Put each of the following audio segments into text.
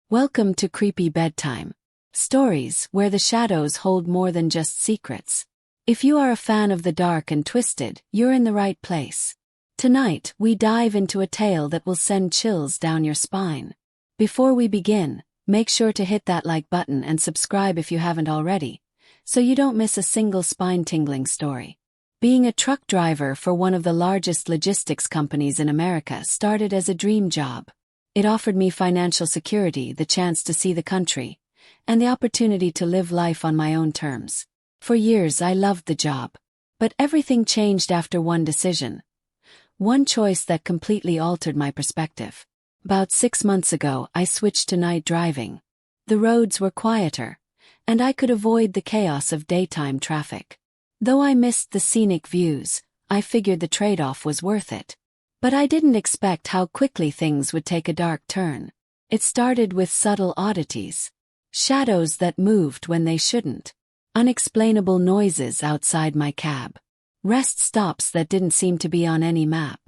Welcome to Creepy Bedtime. Stories where the shadows hold more than just secrets. If you are a fan of the dark and twisted, you're in the right place. Tonight, we dive into a tale that will send chills down your spine. Before we begin, make sure to hit that like button and subscribe if you haven't already, so you don't miss a single spine-tingling story. Being a truck driver for one of the largest logistics companies in America started as a dream job. It offered me financial security, the chance to see the country, and the opportunity to live life on my own terms. For years I loved the job. But everything changed after one decision. One choice that completely altered my perspective. About 6 months ago, I switched to night driving. The roads were quieter, and I could avoid the chaos of daytime traffic. Though I missed the scenic views, I figured the trade-off was worth it. But I didn't expect how quickly things would take a dark turn. It started with subtle oddities. Shadows that moved when they shouldn't. Unexplainable noises outside my cab. Rest stops that didn't seem to be on any map.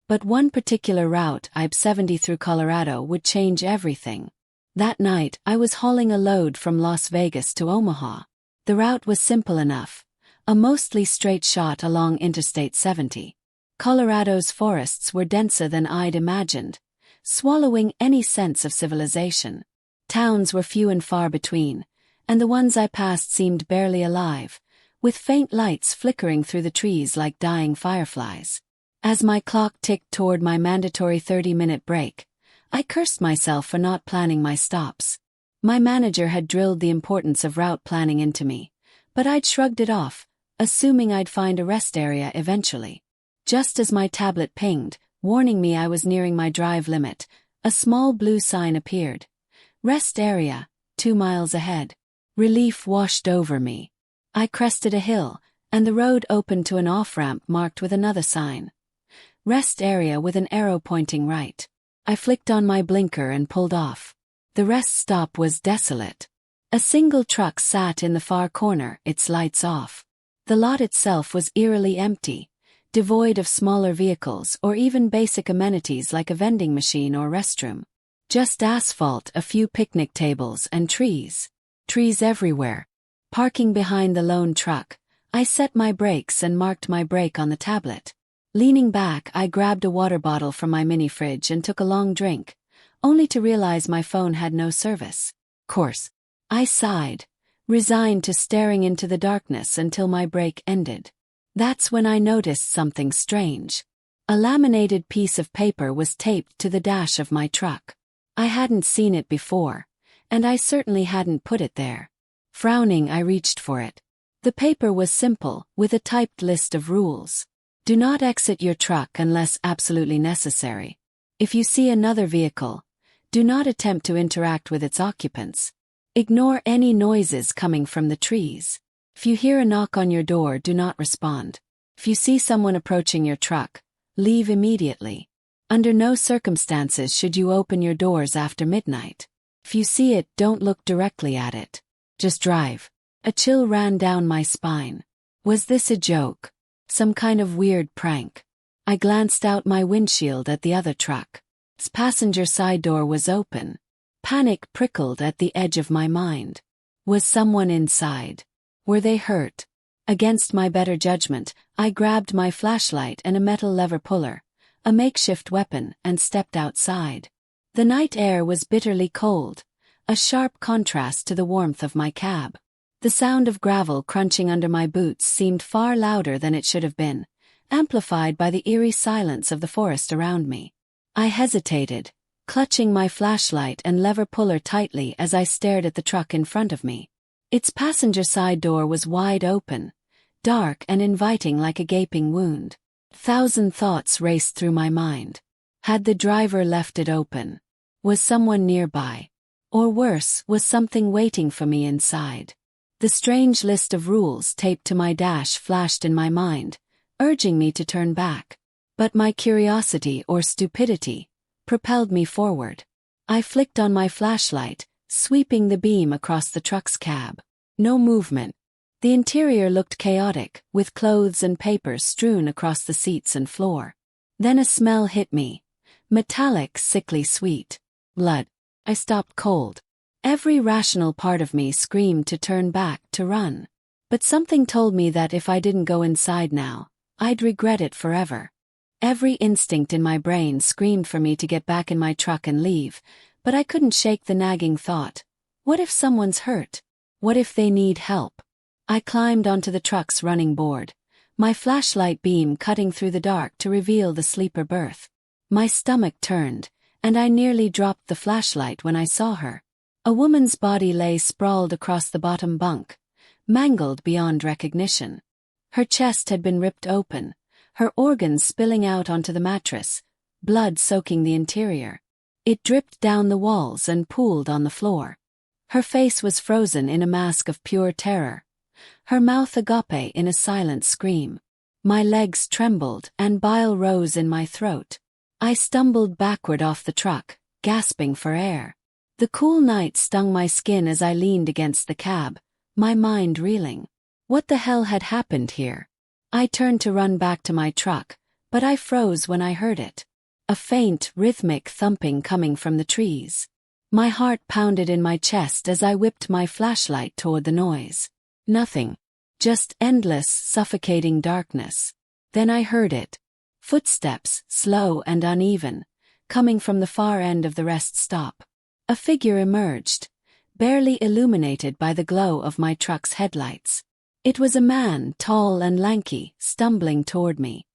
But one particular route, I-70 through Colorado, would change everything. That night, I was hauling a load from Las Vegas to Omaha. The route was simple enough. A mostly straight shot along Interstate 70. Colorado's forests were denser than I'd imagined, swallowing any sense of civilization. Towns were few and far between, and the ones I passed seemed barely alive, with faint lights flickering through the trees like dying fireflies. As my clock ticked toward my mandatory 30-minute break, I cursed myself for not planning my stops. My manager had drilled the importance of route planning into me, but I'd shrugged it off, assuming I'd find a rest area eventually. Just as my tablet pinged, warning me I was nearing my drive limit, a small blue sign appeared. Rest area, 2 miles ahead. Relief washed over me. I crested a hill, and the road opened to an off-ramp marked with another sign. Rest area with an arrow pointing right. I flicked on my blinker and pulled off. The rest stop was desolate. A single truck sat in the far corner, its lights off. The lot itself was eerily empty, devoid of smaller vehicles or even basic amenities like a vending machine or restroom. Just asphalt, a few picnic tables, and trees. Trees everywhere. Parking behind the lone truck, I set my brakes and marked my brake on the tablet. Leaning back, I grabbed a water bottle from my mini fridge and took a long drink, only to realize my phone had no service. Course. I sighed, resigned to staring into the darkness until my break ended. That's when I noticed something strange. A laminated piece of paper was taped to the dash of my truck. I hadn't seen it before, and I certainly hadn't put it there. Frowning, I reached for it. The paper was simple, with a typed list of rules. Do not exit your truck unless absolutely necessary. If you see another vehicle, do not attempt to interact with its occupants. Ignore any noises coming from the trees. If you hear a knock on your door, do not respond. If you see someone approaching your truck, leave immediately. Under no circumstances should you open your doors after midnight. If you see it, don't look directly at it. Just drive. A chill ran down my spine. Was this a joke? Some kind of weird prank? I glanced out my windshield at the other truck. Its passenger side door was open. Panic prickled at the edge of my mind. Was someone inside? Were they hurt? Against my better judgment, I grabbed my flashlight and a metal lever puller, a makeshift weapon, and stepped outside. The night air was bitterly cold, a sharp contrast to the warmth of my cab. The sound of gravel crunching under my boots seemed far louder than it should have been, amplified by the eerie silence of the forest around me. I hesitated, clutching my flashlight and lever puller tightly as I stared at the truck in front of me. Its passenger side door was wide open, dark and inviting like a gaping wound. 1,000 thoughts raced through my mind. Had the driver left it open? Was someone nearby? Or worse, was something waiting for me inside? The strange list of rules taped to my dash flashed in my mind, urging me to turn back. But my curiosity or stupidity propelled me forward. I flicked on my flashlight, sweeping the beam across the truck's cab. No movement. The interior looked chaotic, with clothes and papers strewn across the seats and floor. Then a smell hit me. Metallic, sickly sweet. Blood. I stopped cold. Every rational part of me screamed to turn back, to run. But something told me that if I didn't go inside now, I'd regret it forever. Every instinct in my brain screamed for me to get back in my truck and leave, but I couldn't shake the nagging thought. What if someone's hurt? What if they need help? I climbed onto the truck's running board, my flashlight beam cutting through the dark to reveal the sleeper berth. My stomach turned, and I nearly dropped the flashlight when I saw her. A woman's body lay sprawled across the bottom bunk, mangled beyond recognition. Her chest had been ripped open, her organs spilling out onto the mattress, blood soaking the interior. It dripped down the walls and pooled on the floor. Her face was frozen in a mask of pure terror, her mouth agape in a silent scream. My legs trembled and bile rose in my throat. I stumbled backward off the truck, gasping for air. The cool night stung my skin as I leaned against the cab, my mind reeling. What the hell had happened here? I turned to run back to my truck, but I froze when I heard it. A faint, rhythmic thumping coming from the trees. My heart pounded in my chest as I whipped my flashlight toward the noise. Nothing. Just endless, suffocating darkness. Then I heard it. Footsteps, slow and uneven, coming from the far end of the rest stop. A figure emerged, barely illuminated by the glow of my truck's headlights. It was a man, tall and lanky, stumbling toward me.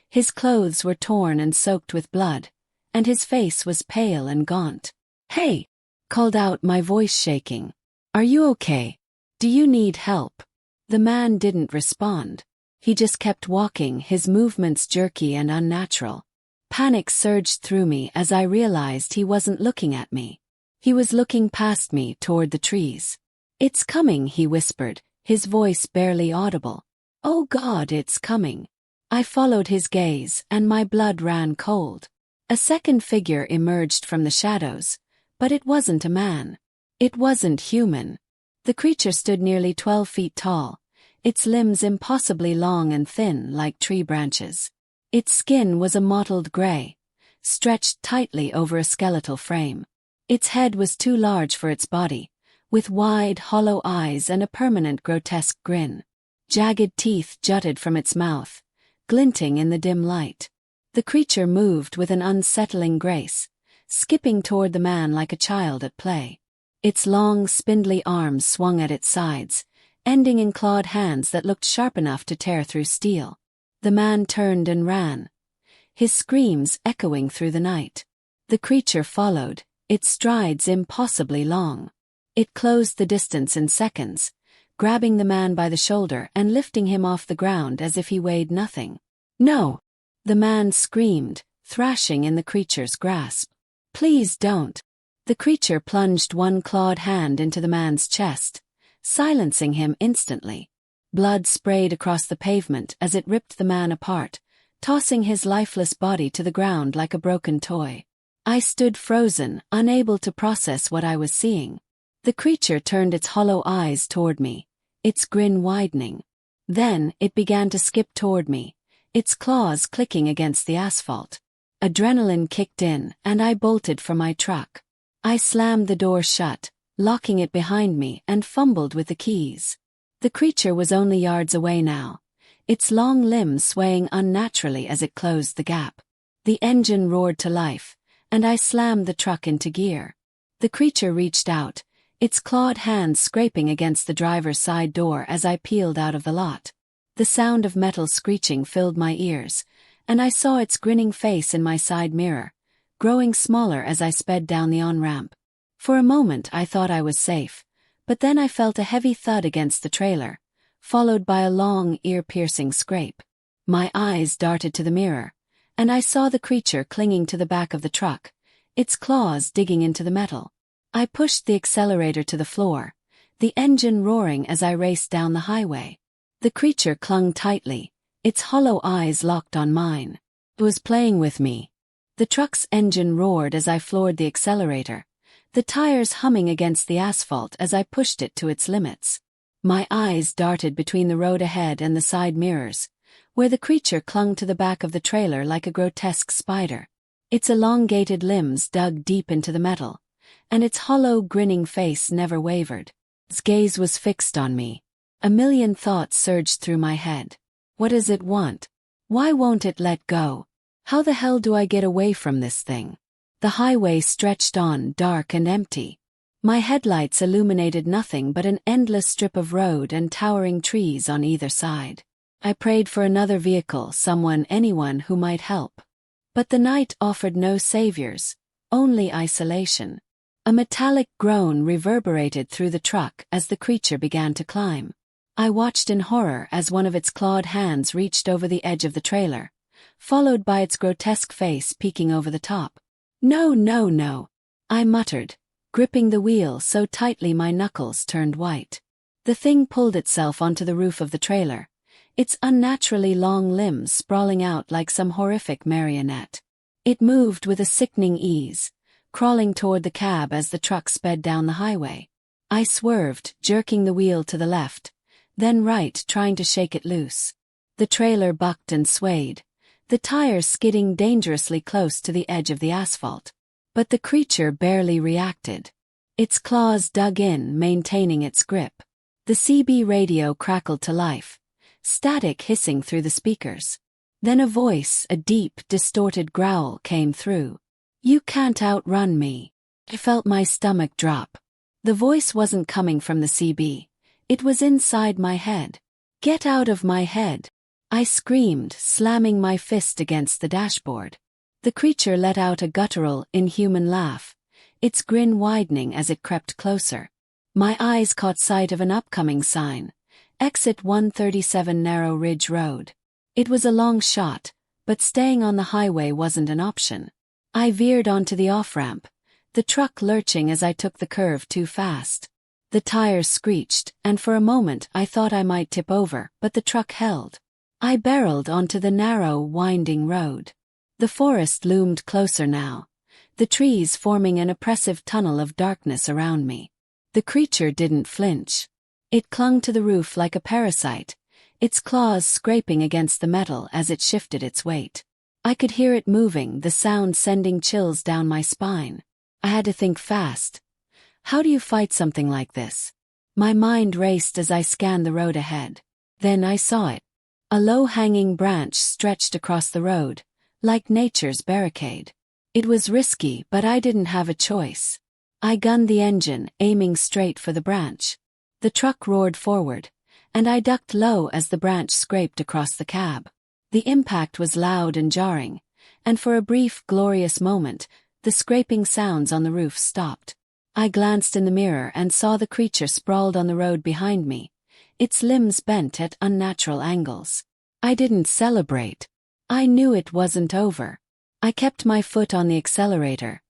His clothes were torn and soaked with blood, and his face was pale and gaunt. "Hey!" called out, my voice shaking. "Are you okay? Do you need help?" The man didn't respond. He just kept walking, his movements jerky and unnatural. Panic surged through me as I realized he wasn't looking at me. He was looking past me toward the trees. "It's coming," he whispered, his voice barely audible. "Oh God, it's coming." I followed his gaze, and my blood ran cold. A second figure emerged from the shadows, but it wasn't a man. It wasn't human. The creature stood nearly 12 feet tall, its limbs impossibly long and thin like tree branches. Its skin was a mottled gray, stretched tightly over a skeletal frame. Its head was too large for its body, with wide, hollow eyes and a permanent grotesque grin. Jagged teeth jutted from its mouth, glinting in the dim light. The creature moved with an unsettling grace, skipping toward the man like a child at play. Its long, spindly arms swung at its sides, ending in clawed hands that looked sharp enough to tear through steel. The man turned and ran, his screams echoing through the night. The creature followed, its strides impossibly long. It closed the distance in seconds, grabbing the man by the shoulder and lifting him off the ground as if he weighed nothing. "No!" the man screamed, thrashing in the creature's grasp. "Please don't." The creature plunged one clawed hand into the man's chest, silencing him instantly. Blood sprayed across the pavement as it ripped the man apart, tossing his lifeless body to the ground like a broken toy. I stood frozen, unable to process what I was seeing. The creature turned its hollow eyes toward me, its grin widening. Then it began to skip toward me, its claws clicking against the asphalt. Adrenaline kicked in, and I bolted for my truck. I slammed the door shut, locking it behind me, and fumbled with the keys. The creature was only yards away now, its long limbs swaying unnaturally as it closed the gap. The engine roared to life, and I slammed the truck into gear. The creature reached out, its clawed hands scraping against the driver's side door as I peeled out of the lot. The sound of metal screeching filled my ears, and I saw its grinning face in my side mirror, growing smaller as I sped down the on-ramp. For a moment I thought I was safe, but then I felt a heavy thud against the trailer, followed by a long, ear-piercing scrape. My eyes darted to the mirror, and I saw the creature clinging to the back of the truck, its claws digging into the metal. I pushed the accelerator to the floor, the engine roaring as I raced down the highway. The creature clung tightly, its hollow eyes locked on mine. It was playing with me. The truck's engine roared as I floored the accelerator, the tires humming against the asphalt as I pushed it to its limits. My eyes darted between the road ahead and the side mirrors, where the creature clung to the back of the trailer like a grotesque spider. Its elongated limbs dug deep into the metal, and its hollow, grinning face never wavered. Its gaze was fixed on me. A million thoughts surged through my head. What does it want? Why won't it let go? How the hell do I get away from this thing? The highway stretched on, dark and empty. My headlights illuminated nothing but an endless strip of road and towering trees on either side. I prayed for another vehicle, someone, anyone who might help. But the night offered no saviors, only isolation. A metallic groan reverberated through the truck as the creature began to climb. I watched in horror as one of its clawed hands reached over the edge of the trailer, followed by its grotesque face peeking over the top. No, no, no, I muttered, gripping the wheel so tightly my knuckles turned white. The thing pulled itself onto the roof of the trailer, its unnaturally long limbs sprawling out like some horrific marionette. It moved with a sickening ease, crawling toward the cab as the truck sped down the highway. I swerved, jerking the wheel to the left, then right, trying to shake it loose. The trailer bucked and swayed, the tires skidding dangerously close to the edge of the asphalt. But the creature barely reacted. Its claws dug in, maintaining its grip. The CB radio crackled to life, static hissing through the speakers. Then a voice, a deep, distorted growl, came through. You can't outrun me. I felt my stomach drop. The voice wasn't coming from the CB. It was inside my head. Get out of my head, I screamed, slamming my fist against the dashboard. The creature let out a guttural, inhuman laugh, its grin widening as it crept closer. My eyes caught sight of an upcoming sign, Exit 137 Narrow Ridge Road. It was a long shot, but staying on the highway wasn't an option. I veered onto the off-ramp, the truck lurching as I took the curve too fast. The tires screeched, and for a moment I thought I might tip over, but the truck held. I barreled onto the narrow, winding road. The forest loomed closer now, the trees forming an oppressive tunnel of darkness around me. The creature didn't flinch. It clung to the roof like a parasite, its claws scraping against the metal as it shifted its weight. I could hear it moving, the sound sending chills down my spine. I had to think fast. How do you fight something like this? My mind raced as I scanned the road ahead. Then I saw it. A low-hanging branch stretched across the road, like nature's barricade. It was risky, but I didn't have a choice. I gunned the engine, aiming straight for the branch. The truck roared forward, and I ducked low as the branch scraped across the cab. The impact was loud and jarring, and for a brief, glorious moment, the scraping sounds on the roof stopped. I glanced in the mirror and saw the creature sprawled on the road behind me, its limbs bent at unnatural angles. I didn't celebrate. I knew it wasn't over. I kept my foot on the accelerator,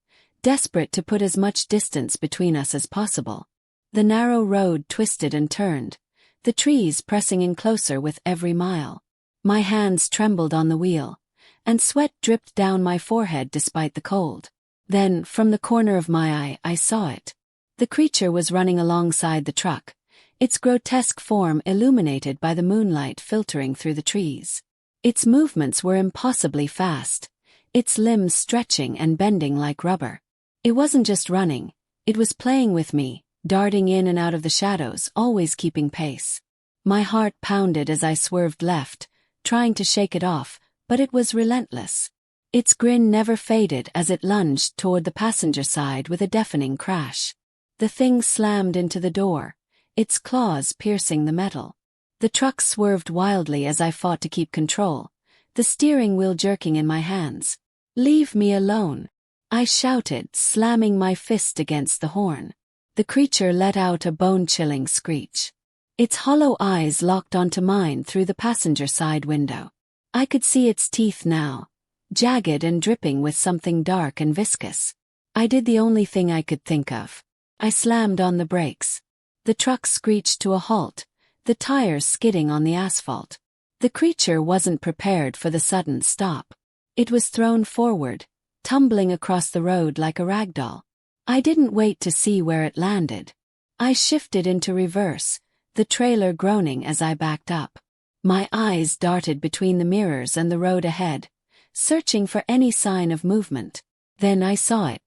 desperate to put as much distance between us as possible. The narrow road twisted and turned, the trees pressing in closer with every mile. My hands trembled on the wheel, and sweat dripped down my forehead despite the cold. Then, from the corner of my eye, I saw it. The creature was running alongside the truck, its grotesque form illuminated by the moonlight filtering through the trees. Its movements were impossibly fast, its limbs stretching and bending like rubber. It wasn't just running, it was playing with me, darting in and out of the shadows, always keeping pace. My heart pounded as I swerved left, trying to shake it off, but it was relentless. Its grin never faded as it lunged toward the passenger side with a deafening crash. The thing slammed into the door, its claws piercing the metal. The truck swerved wildly as I fought to keep control, the steering wheel jerking in my hands. "Leave me alone," I shouted, slamming my fist against the horn. The creature let out a bone-chilling screech. Its hollow eyes locked onto mine through the passenger side window. I could see its teeth now, jagged and dripping with something dark and viscous. I did the only thing I could think of. I slammed on the brakes. The truck screeched to a halt, the tires skidding on the asphalt. The creature wasn't prepared for the sudden stop. It was thrown forward, tumbling across the road like a ragdoll. I didn't wait to see where it landed. I shifted into reverse, the trailer groaning as I backed up. My eyes darted between the mirrors and the road ahead, searching for any sign of movement. Then I saw it.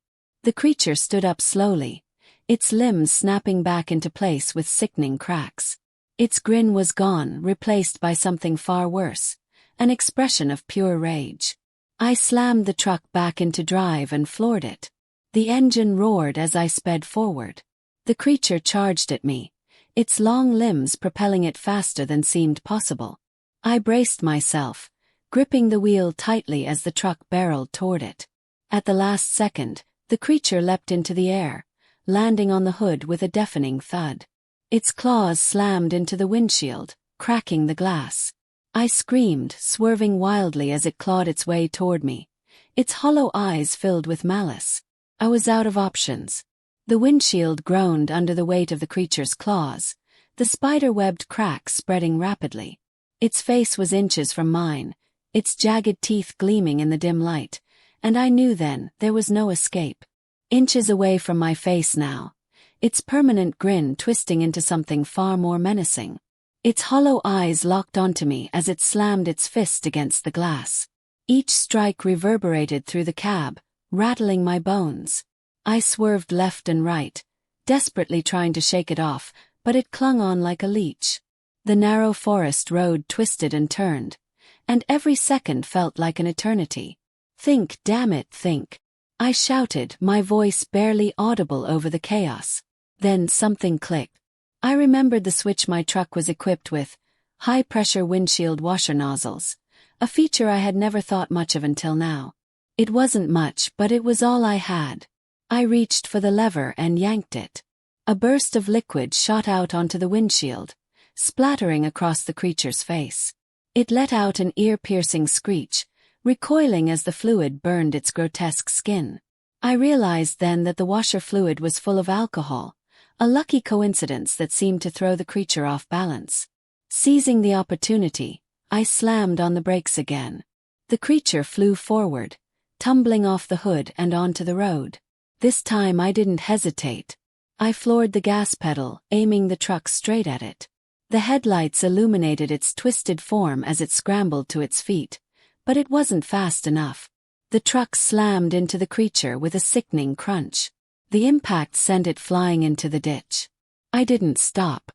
The creature stood up slowly, its limbs snapping back into place with sickening cracks. Its grin was gone, replaced by something far worse, an expression of pure rage. I slammed the truck back into drive and floored it. The engine roared as I sped forward. The creature charged at me, its long limbs propelling it faster than seemed possible. I braced myself, gripping the wheel tightly as the truck barreled toward it. At the last second, the creature leapt into the air, landing on the hood with a deafening thud. Its claws slammed into the windshield, cracking the glass. I screamed, swerving wildly as it clawed its way toward me, its hollow eyes filled with malice. I was out of options. The windshield groaned under the weight of the creature's claws, the spider-webbed cracks spreading rapidly. Its face was inches from mine, its jagged teeth gleaming in the dim light, and I knew then there was no escape. Inches away from my face now, its permanent grin twisting into something far more menacing. Its hollow eyes locked onto me as it slammed its fist against the glass. Each strike reverberated through the cab, rattling my bones. I swerved left and right, desperately trying to shake it off, but it clung on like a leech. The narrow forest road twisted and turned, and every second felt like an eternity. Think, damn it, think. I shouted, my voice barely audible over the chaos. Then something clicked. I remembered the switch my truck was equipped with, high-pressure windshield washer nozzles, a feature I had never thought much of until now. It wasn't much, but it was all I had. I reached for the lever and yanked it. A burst of liquid shot out onto the windshield, splattering across the creature's face. It let out an ear-piercing screech, recoiling as the fluid burned its grotesque skin. I realized then that the washer fluid was full of alcohol, a lucky coincidence that seemed to throw the creature off balance. Seizing the opportunity, I slammed on the brakes again. The creature flew forward, tumbling off the hood and onto the road. This time I didn't hesitate. I floored the gas pedal, aiming the truck straight at it. The headlights illuminated its twisted form as it scrambled to its feet, but it wasn't fast enough. The truck slammed into the creature with a sickening crunch. The impact sent it flying into the ditch. I didn't stop.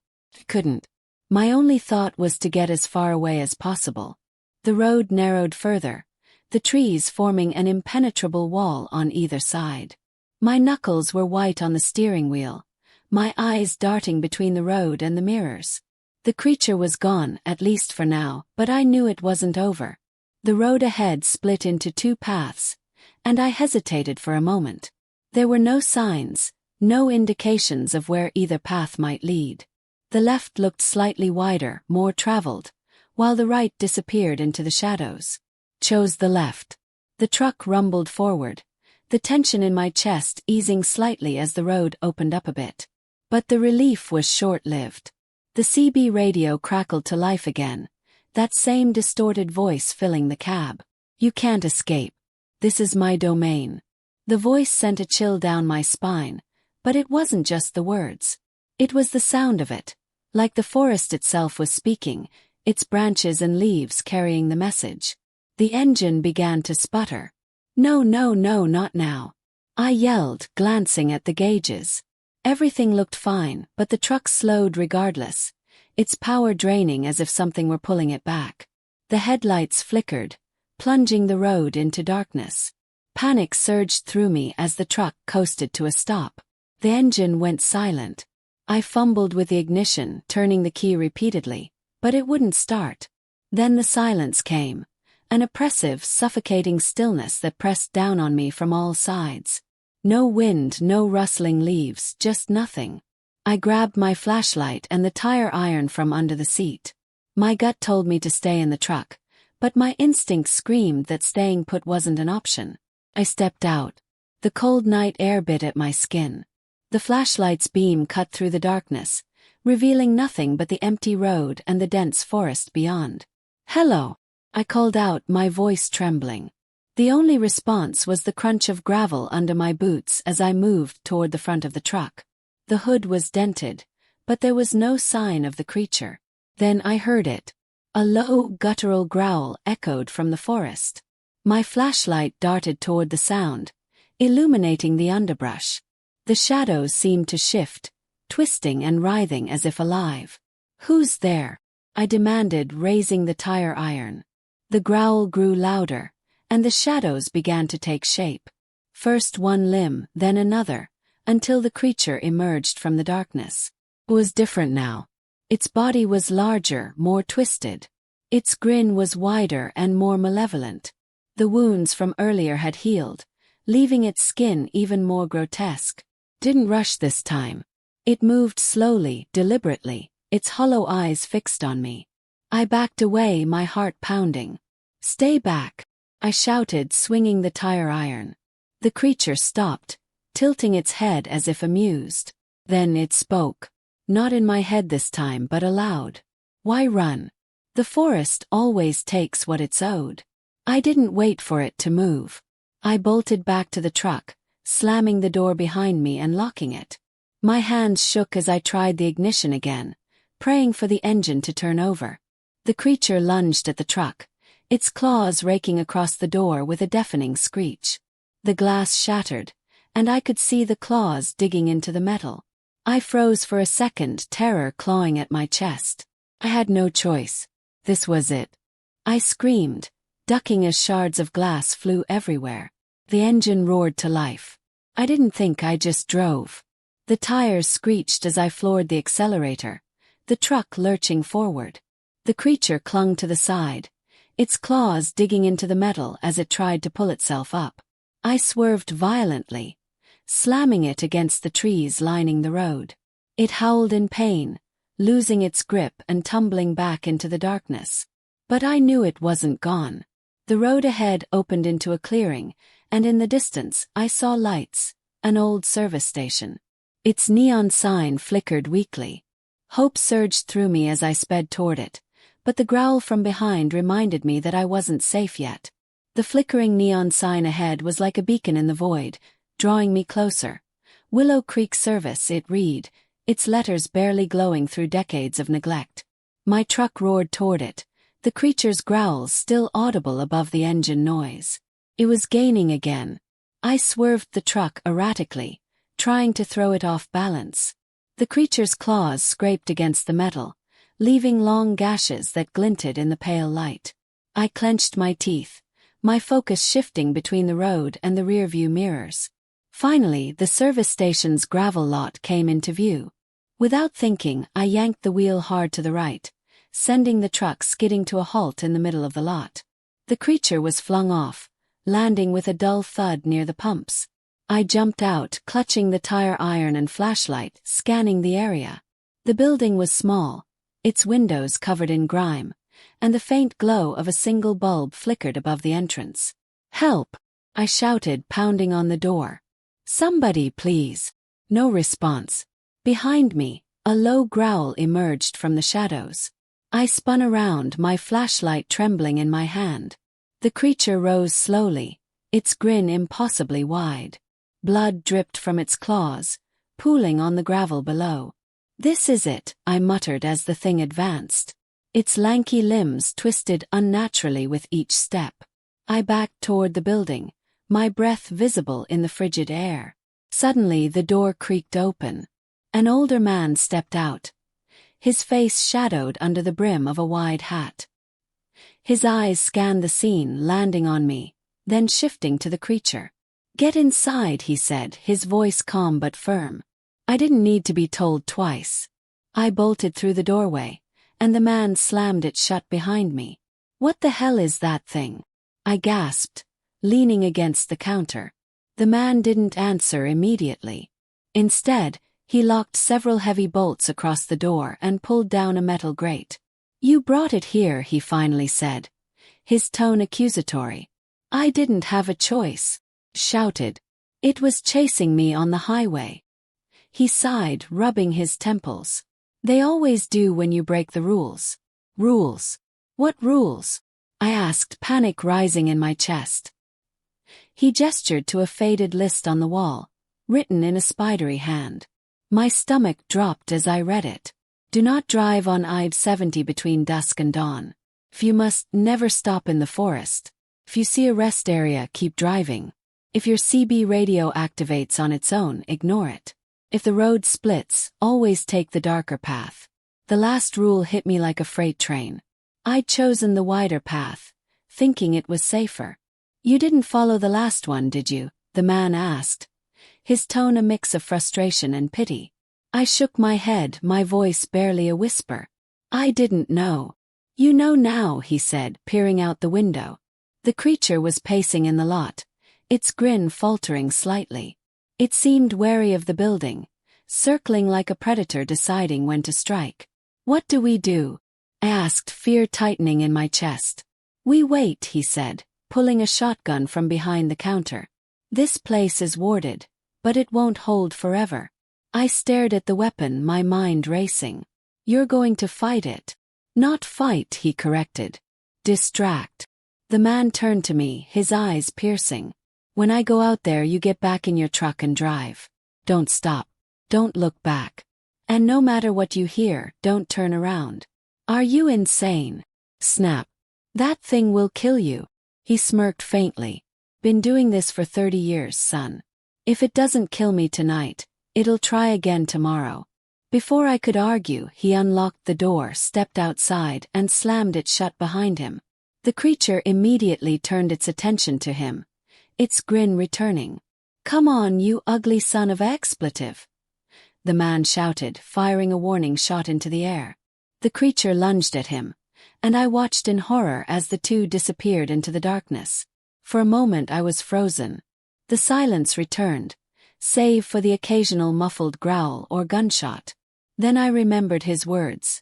Couldn't. My only thought was to get as far away as possible. The road narrowed further, the trees forming an impenetrable wall on either side. My knuckles were white on the steering wheel, my eyes darting between the road and the mirrors. The creature was gone, at least for now, but I knew it wasn't over. The road ahead split into two paths, and I hesitated for a moment. There were no signs, no indications of where either path might lead. The left looked slightly wider, more traveled, while the right disappeared into the shadows. Chose the left. The truck rumbled forward, the tension in my chest easing slightly as the road opened up a bit. But the relief was short-lived. The CB radio crackled to life again, that same distorted voice filling the cab. "You can't escape. This is my domain." The voice sent a chill down my spine, but it wasn't just the words. It was the sound of it, like the forest itself was speaking, its branches and leaves carrying the message. The engine began to sputter. "No, no, no, not now," I yelled, glancing at the gauges. Everything looked fine, but the truck slowed regardless, its power draining as if something were pulling it back. The headlights flickered, plunging the road into darkness. Panic surged through me as the truck coasted to a stop. The engine went silent. I fumbled with the ignition, turning the key repeatedly, but it wouldn't start. Then the silence came, an oppressive, suffocating stillness that pressed down on me from all sides. No wind, no rustling leaves, just nothing. I grabbed my flashlight and the tire iron from under the seat. My gut told me to stay in the truck, but my instinct screamed that staying put wasn't an option. I stepped out. The cold night air bit at my skin. The flashlight's beam cut through the darkness, revealing nothing but the empty road and the dense forest beyond. "Hello," I called out, my voice trembling. The only response was the crunch of gravel under my boots as I moved toward the front of the truck. The hood was dented, but there was no sign of the creature. Then I heard it. A low, guttural growl echoed from the forest. My flashlight darted toward the sound, illuminating the underbrush. The shadows seemed to shift, twisting and writhing as if alive. "Who's there?" I demanded, raising the tire iron. The growl grew louder, and the shadows began to take shape. First one limb, then another, until the creature emerged from the darkness. It was different now. Its body was larger, more twisted. Its grin was wider and more malevolent. The wounds from earlier had healed, leaving its skin even more grotesque. Didn't rush this time. It moved slowly, deliberately, its hollow eyes fixed on me. I backed away, my heart pounding. "Stay back," I shouted, swinging the tire iron. The creature stopped, tilting its head as if amused. Then it spoke. Not in my head this time, but aloud. "Why run? The forest always takes what it's owed." I didn't wait for it to move. I bolted back to the truck, slamming the door behind me and locking it. My hands shook as I tried the ignition again, praying for the engine to turn over. The creature lunged at the truck, its claws raking across the door with a deafening screech. The glass shattered, and I could see the claws digging into the metal. I froze for a second, terror clawing at my chest. I had no choice. This was it. I screamed, ducking as shards of glass flew everywhere. The engine roared to life. I didn't think, I just drove. The tires screeched as I floored the accelerator, the truck lurching forward. The creature clung to the side, its claws digging into the metal as it tried to pull itself up. I swerved violently, slamming it against the trees lining the road. It howled in pain, losing its grip and tumbling back into the darkness. But I knew it wasn't gone. The road ahead opened into a clearing, and in the distance I saw lights, an old service station. Its neon sign flickered weakly. Hope surged through me as I sped toward it, but the growl from behind reminded me that I wasn't safe yet. The flickering neon sign ahead was like a beacon in the void, drawing me closer. Willow Creek Service, it read, its letters barely glowing through decades of neglect. My truck roared toward it, the creature's growls still audible above the engine noise. It was gaining again. I swerved the truck erratically, trying to throw it off balance. The creature's claws scraped against the metal, leaving long gashes that glinted in the pale light. I clenched my teeth, my focus shifting between the road and the rearview mirrors. Finally, the service station's gravel lot came into view. Without thinking, I yanked the wheel hard to the right, sending the truck skidding to a halt in the middle of the lot. The creature was flung off, landing with a dull thud near the pumps. I jumped out, clutching the tire iron and flashlight, scanning the area. The building was small, its windows covered in grime, and the faint glow of a single bulb flickered above the entrance. "Help!" I shouted, pounding on the door. "Somebody, please." No response. Behind me, a low growl emerged from the shadows. I spun around, my flashlight trembling in my hand. The creature rose slowly, its grin impossibly wide. Blood dripped from its claws, pooling on the gravel below. "This is it," I muttered as the thing advanced. Its lanky limbs twisted unnaturally with each step. I backed toward the building, my breath visible in the frigid air. Suddenly the door creaked open. An older man stepped out, his face shadowed under the brim of a wide hat. His eyes scanned the scene, landing on me, then shifting to the creature. "Get inside," he said, his voice calm but firm. I didn't need to be told twice. I bolted through the doorway, and the man slammed it shut behind me. "What the hell is that thing?" I gasped, leaning against the counter. The man didn't answer immediately. Instead, he locked several heavy bolts across the door and pulled down a metal grate. "You brought it here," he finally said, his tone accusatory. "I didn't have a choice," shouted. "It was chasing me on the highway." He sighed, rubbing his temples. "They always do when you break the rules." "Rules? What rules?" I asked, panic rising in my chest. He gestured to a faded list on the wall, written in a spidery hand. My stomach dropped as I read it. "Do not drive on I-70 between dusk and dawn. If you must, never stop in the forest. If you see a rest area, keep driving. If your CB radio activates on its own, ignore it. If the road splits, always take the darker path. The last rule hit me like a freight train. I'd chosen the wider path, thinking it was safer. You didn't follow the last one, did you? The man asked, his tone a mix of frustration and pity. I shook my head, my voice barely a whisper. I didn't know. You know now, he said, peering out the window. The creature was pacing in the lot, its grin faltering slightly. It seemed wary of the building, circling like a predator deciding when to strike. What do we do? I asked, fear tightening in my chest. We wait, he said, pulling a shotgun from behind the counter. This place is warded, but it won't hold forever. I stared at the weapon, my mind racing. You're going to fight it. Not fight, he corrected. Distract. The man turned to me, his eyes piercing. When I go out there, you get back in your truck and drive. Don't stop. Don't look back. And no matter what you hear, don't turn around. Are you insane? Snap. That thing will kill you. He smirked faintly. Been doing this for 30 years, son. If it doesn't kill me tonight, it'll try again tomorrow. Before I could argue, he unlocked the door, stepped outside, and slammed it shut behind him. The creature immediately turned its attention to him, its grin returning. Come on, you ugly son of expletive. The man shouted, firing a warning shot into the air. The creature lunged at him, and I watched in horror as the two disappeared into the darkness. For a moment I was frozen. The silence returned, save for the occasional muffled growl or gunshot. Then I remembered his words.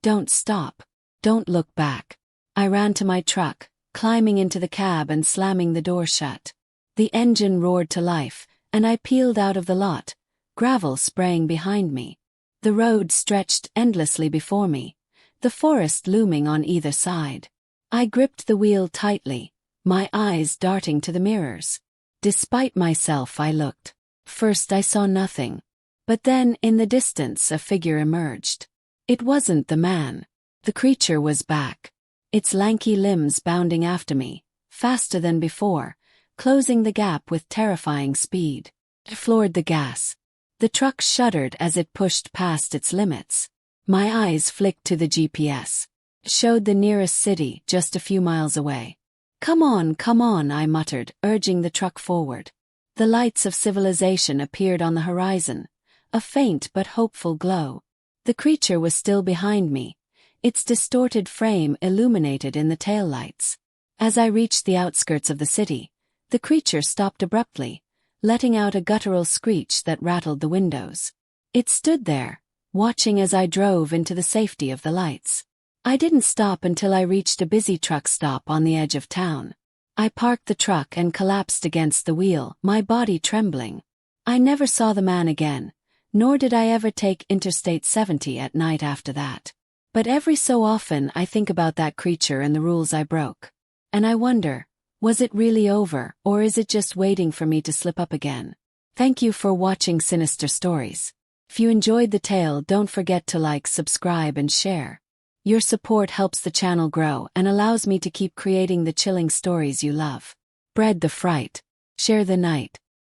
Don't stop. Don't look back. I ran to my truck, climbing into the cab and slamming the door shut. The engine roared to life, and I peeled out of the lot, gravel spraying behind me. The road stretched endlessly before me, the forest looming on either side. I gripped the wheel tightly, my eyes darting to the mirrors. Despite myself, I looked. First I saw nothing. But then, in the distance, a figure emerged. It wasn't the man. The creature was back. Its lanky limbs bounding after me, faster than before, closing the gap with terrifying speed. I floored the gas. The truck shuddered as it pushed past its limits. My eyes flicked to the GPS. It showed the nearest city, just a few miles away. Come on, I muttered, urging the truck forward. The lights of civilization appeared on the horizon, a faint but hopeful glow. The creature was still behind me, its distorted frame illuminated in the taillights. As I reached the outskirts of the city, the creature stopped abruptly, letting out a guttural screech that rattled the windows. It stood there, watching as I drove into the safety of the lights. I didn't stop until I reached a busy truck stop on the edge of town. I parked the truck and collapsed against the wheel, my body trembling. I never saw the man again, nor did I ever take Interstate 70 at night after that. But every so often I think about that creature and the rules I broke. And I wonder, was it really over, or is it just waiting for me to slip up again? Thank you for watching Sinister Stories. If you enjoyed the tale, don't forget to like, subscribe, and share. Your support helps the channel grow and allows me to keep creating the chilling stories you love. Spread the fright. Share the night.